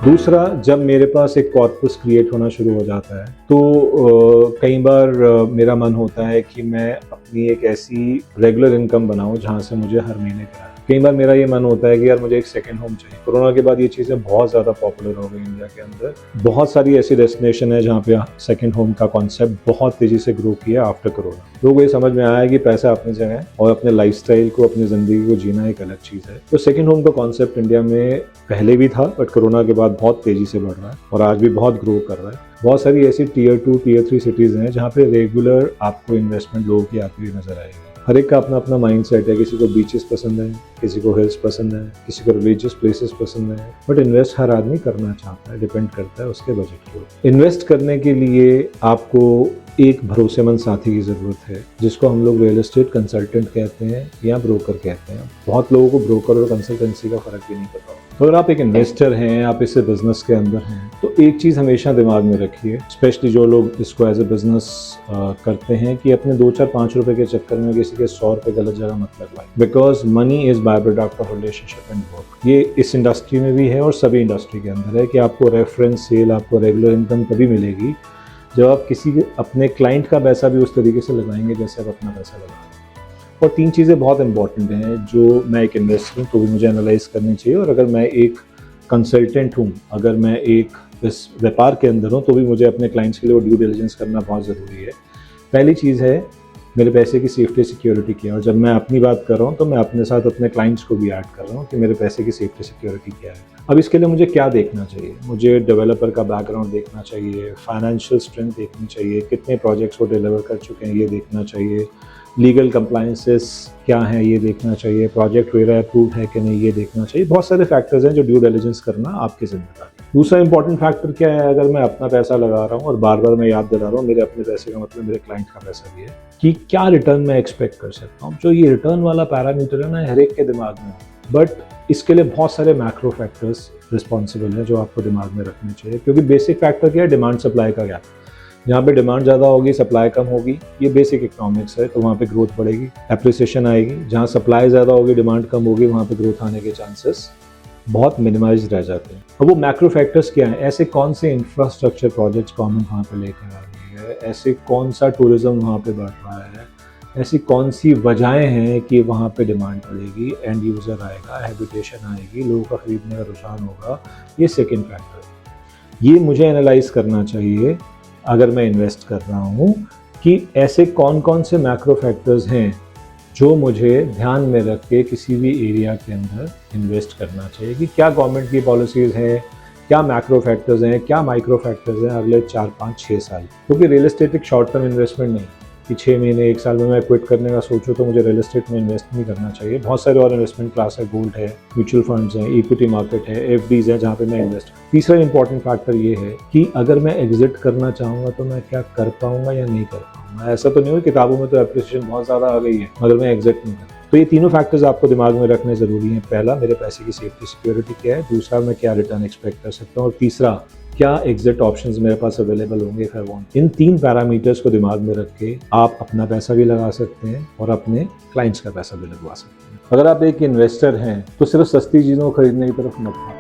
दूसरा, जब मेरे पास एक कॉर्पस क्रिएट होना शुरू हो जाता है तो कई बार मेरा मन होता है कि मैं अपनी एक ऐसी रेगुलर इनकम बनाऊं जहां से मुझे हर महीने करा। कई बार मेरा ये मन होता है कि यार मुझे एक सेकंड होम चाहिए। कोरोना के बाद ये चीज़ें बहुत ज़्यादा पॉपुलर हो गई इंडिया के अंदर। बहुत सारी ऐसी डेस्टिनेशन है जहाँ पे सेकंड होम का कॉन्सेप्ट बहुत तेज़ी से ग्रो किया आफ्टर कोरोना। लोगों को ये समझ में आया है कि पैसा अपनी जगह है और अपने लाइफस्टाइल को, अपनी ज़िंदगी को जीना एक अलग चीज़ है। तो सेकंड होम का कॉन्सेप्ट इंडिया में पहले भी था, बट कोरोना के बाद बहुत तेज़ी से बढ़ रहा है और आज भी बहुत ग्रो कर रहा है। बहुत सारी ऐसी टियर 2, टियर 3 सिटीज़ हैं जहाँ पे रेगुलर आपको इन्वेस्टमेंट लोगों की आती हुई नजर आएगी। हर एक का अपना अपना माइंडसेट है। किसी को बीचेस पसंद है, किसी को हिल्स पसंद है, किसी को रिलीजियस प्लेसेस पसंद है। बट इन्वेस्ट हर आदमी करना चाहता है, डिपेंड करता है उसके बजट के ऊपर। इन्वेस्ट करने के लिए आपको एक भरोसेमंद साथी की ज़रूरत है, जिसको हम लोग रियल एस्टेट कंसल्टेंट कहते हैं या ब्रोकर कहते हैं। बहुत लोगों को ब्रोकर और कंसल्टेंसी का फ़र्क भी नहीं पता। तो अगर आप एक इन्वेस्टर हैं, आप इसे बिजनेस के अंदर हैं, तो एक चीज़ हमेशा दिमाग में रखिए, स्पेशली जो लोग इसको एज ए बिजनेस करते हैं, कि अपने 2, 4, 5 रुपए के चक्कर में किसी के 100 रुपये गलत जगह मत लगवाएं। Because money is by product of relationship and work. ये इस इंडस्ट्री में भी है और सभी इंडस्ट्री के अंदर है कि आपको रेफरेंस सेल, आपको रेगुलर इनकम तभी मिलेगी जब आप किसी अपने क्लाइंट का पैसा भी उस तरीके से लगाएंगे जैसे आप अपना पैसा लगा रहे हैं। और 3 चीज़ें बहुत इंपॉर्टेंट हैं जो मैं एक इन्वेस्टर हूँ तो भी मुझे एनालाइज करनी चाहिए, और अगर मैं एक कंसल्टेंट हूँ, अगर मैं एक इस व्यापार के अंदर हूँ, तो भी मुझे अपने क्लाइंट्स के लिए वो ड्यू डिलिजेंस करना बहुत ज़रूरी है। पहली चीज़ है मेरे पैसे की सेफ्टी सिक्योरिटी क्या है, और जब मैं अपनी बात कर रहा हूँ तो मैं अपने साथ अपने क्लाइंट्स को भी ऐड कर रहा हूँ कि मेरे पैसे की सेफ्टी सिक्योरिटी क्या है। अब इसके लिए मुझे क्या देखना चाहिए? मुझे डेवलपर का बैकग्राउंड देखना चाहिए, फाइनेंशियल स्ट्रेंथ देखनी चाहिए, कितने प्रोजेक्ट्स वो डिलीवर कर चुके हैं ये देखना चाहिए, लीगल कंप्लायंसेस क्या हैं ये देखना चाहिए, प्रोजेक्ट वगैरह अप्रूव है कि नहीं ये देखना चाहिए। बहुत सारे फैक्टर्स हैं जो ड्यू डिलिजेंस करना आपकी जिम्मेदारी। दूसरा इंपॉर्टेंट फैक्टर क्या है, अगर मैं अपना पैसा लगा रहा हूँ और बार बार मैं याद दिला रहा हूँ मेरे अपने पैसे का मतलब मेरे क्लाइंट का पैसा भी है, कि क्या रिटर्न मैं एक्सपेक्ट कर सकता हूँ। जो ये रिटर्न वाला पैरामीटर है ना, हर एक के दिमाग में, बट इसके लिए बहुत सारे मैक्रो फैक्टर्स रिस्पॉन्सिबल है जो आपको दिमाग में रखने चाहिए। क्योंकि बेसिक फैक्टर क्या है, डिमांड सप्लाई का गैप। जहाँ पे डिमांड ज़्यादा होगी, सप्लाई कम होगी, ये बेसिक इकोनॉमिक्स है, तो वहाँ पे ग्रोथ बढ़ेगी, एप्रिसिएशन आएगी। जहाँ सप्लाई ज़्यादा होगी, डिमांड कम होगी, वहाँ पे ग्रोथ आने के चांसेस बहुत मिनिमाइज रह जाते हैं। अब वो मैक्रो फैक्टर्स क्या हैं? ऐसे कौन से इंफ्रास्ट्रक्चर प्रोजेक्ट्स गवर्नमेंट वहाँ पे लेकर आ रही है, ऐसे कौन सा टूरिज्म वहाँ पे बढ़ रहा है, ऐसी कौन सी वजहें हैं कि वहाँ पे डिमांड बढ़ेगी, एंड यूज़र आएगा, हैबिटेशन आएगी, लोगों का खरीदने का रुझान होगा। ये सेकेंड फैक्टर है। ये मुझे एनालाइज करना चाहिए अगर मैं इन्वेस्ट कर रहा हूँ कि ऐसे कौन कौन से मैक्रो फैक्टर्स हैं जो मुझे ध्यान में रख के किसी भी एरिया के अंदर इन्वेस्ट करना चाहिए, कि क्या गवर्नमेंट की पॉलिसीज़ हैं, क्या मैक्रो फैक्टर्स हैं, क्या माइक्रो फैक्टर्स हैं अगले 4, 5, 6 साल। क्योंकि रियल एस्टेट एक शॉर्ट टर्म इन्वेस्टमेंट नहीं कि 6 महीने 1 साल में मैं क्विट करने का सोचूं तो मुझे रियल एस्टेट में इन्वेस्ट नहीं करना चाहिए। बहुत सारे और इन्वेस्टमेंट क्लास है, गोल्ड है, म्यूचुअल फंड्स हैं, इक्विटी मार्केट है, एफडीज है जहाँ पे मैं इन्वेस्ट। तीसरा इंपॉर्टेंट फैक्टर ये है कि अगर मैं एग्जिट करना चाहूँगा तो मैं क्या कर पाऊँगा या नहीं कर पाऊँगा। ऐसा तो नहीं हो किताबों में तो एप्रिसिएशन बहुत ज़्यादा आ गई है मगर मैं एग्जिट नहीं कर। तो ये तीनों फैक्टर्स आपको दिमाग में रखने ज़रूरी हैं। पहला, मेरे पैसे की सेफ्टी सिक्योरिटी क्या है, दूसरा, मैं क्या रिटर्न एक्सपेक्ट कर सकता हूँ, और तीसरा, क्या एग्जिट ऑप्शंस मेरे पास अवेलेबल होंगे if I want. In 3 parameters को दिमाग में रख के आप अपना पैसा भी लगा सकते हैं और अपने क्लाइंट्स का पैसा भी लगवा सकते हैं। अगर आप एक इन्वेस्टर हैं तो सिर्फ सस्ती चीज़ों को खरीदने की तरफ मत भागें।